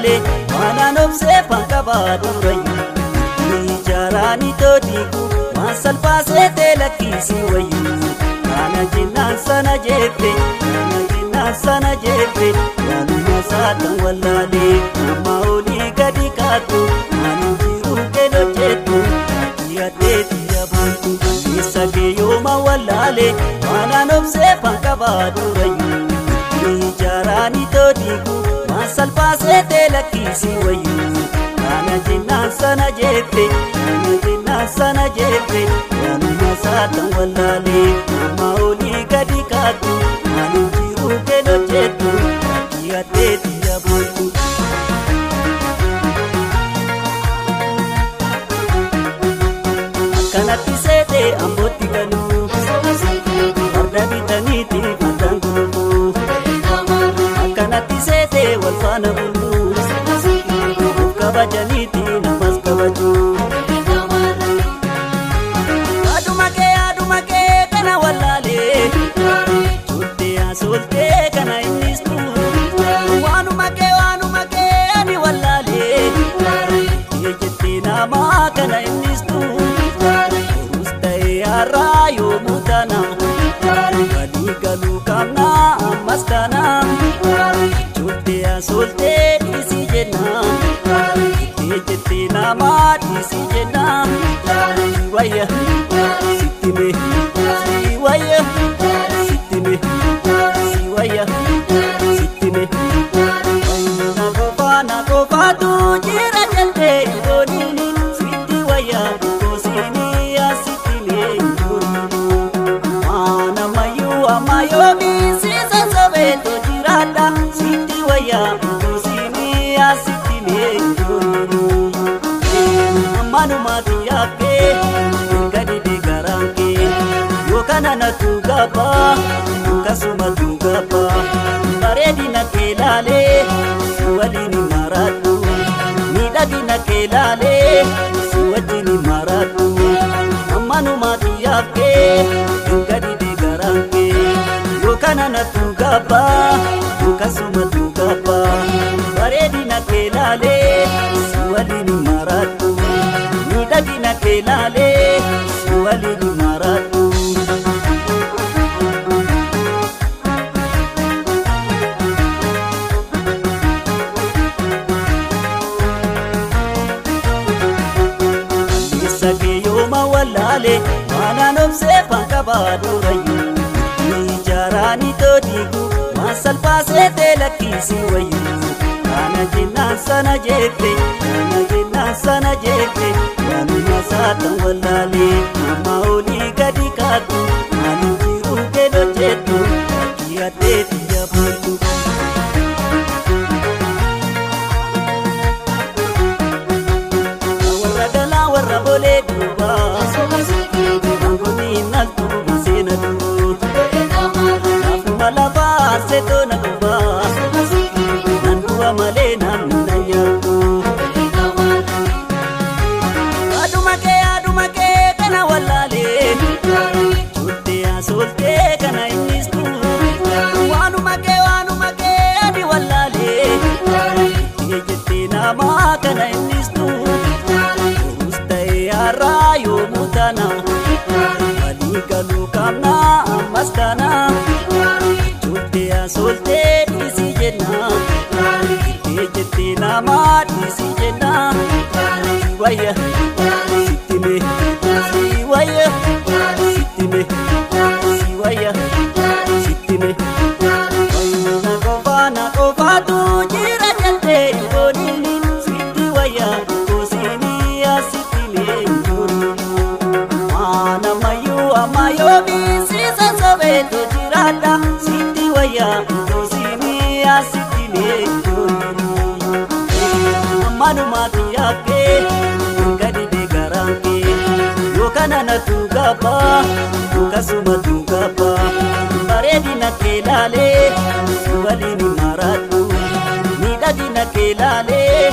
wallaalee waanaan obsee fankabaa durayyu ijaaraani toodiiku waan salphaasee teelakkisii wayyu kana jennaan sana jeefe waanuma saatan wallaalee amma olii gadi kaatu ani jiru keelo jettu yaaddeeti yaabontu isa keeyyooma wallaalee waanaan obsee fankabaa durayyu ijaaraani toodiiku waan salphaasee teelakkisii wayyu kana jennaan sana jeefe waanuma saatan wallaalee amma olii gadi kaatu ani jiru keelo jettu yaaddeeti yaabontu. Akkanatti seetee ambootti galuu farda bitaniiti fardaan gulufuu akkanatti seetee wal faana buluu of kabajaniiti namas kabajuu. Aduma kee kana wallaalee soltee kana innistu waanuma kee ani wallaalee jettee namaa kana innistu urus ta'ee har'aa yoomuu tana galii galuu qabna ammas kana soltee dhiisii jenna jettee namaa dhiisii jenna wayya sittime si wayya sittime sittime na qofaatu jira jaltee yooniini sitti wayyaa goosiini asittime yooniini maanamayyuu ammayyoomi siisa sobeeto jiraadha sitti wayyaa goosiini asittime yooniini ammanumaati yaabbee gadi deegarankee yookana natu gabaa kasuma dugaba bareedina kee laalee si waliin maradhu miidhagina kee laalee si wajjin maradhu ammanumaati yaabbee gadi deegarankee yookana natu gaba kasuma dugaba bareedina kee laalee si waliin maradhu miidhagina kee laalee si waliin maradhu. Wallaalee waanaan obsee fankabaa durayyu ijaaraani toodiiku waan salphaasee teelakkisii wayyu kana jennaan sana jeefe waanuma saatan wallaalee amma olii gadi kaatu ani jiru keelo jettu yaaddeeti yaabontu. Warra galaa warra bolee duubaa seto na duba nan duba male nan nayarku aduma ke kana wallale solte kana innistu waanuma ke adi wallale jette nama kana innistu ustae har'aa yoomuu tana walii galuu qabna ammas kana soltee dhiisii jenna jettee namaa dhiisii jenna wayya sittime si wayya sittime si wayya sittime na qofaatu jira jaltee yooniini sitti wayya goosiini asittime yooniini maanamayyuu ammayyoomi siisa sobeeto jiraadha sitti wayyaa goosiini asittime yooniini ammanumaati yaabbee gadi deegarankee yookana natu gabaa yookasuma dugaba bareedina kee laalee si waliin maradhu miidhagina kee laalee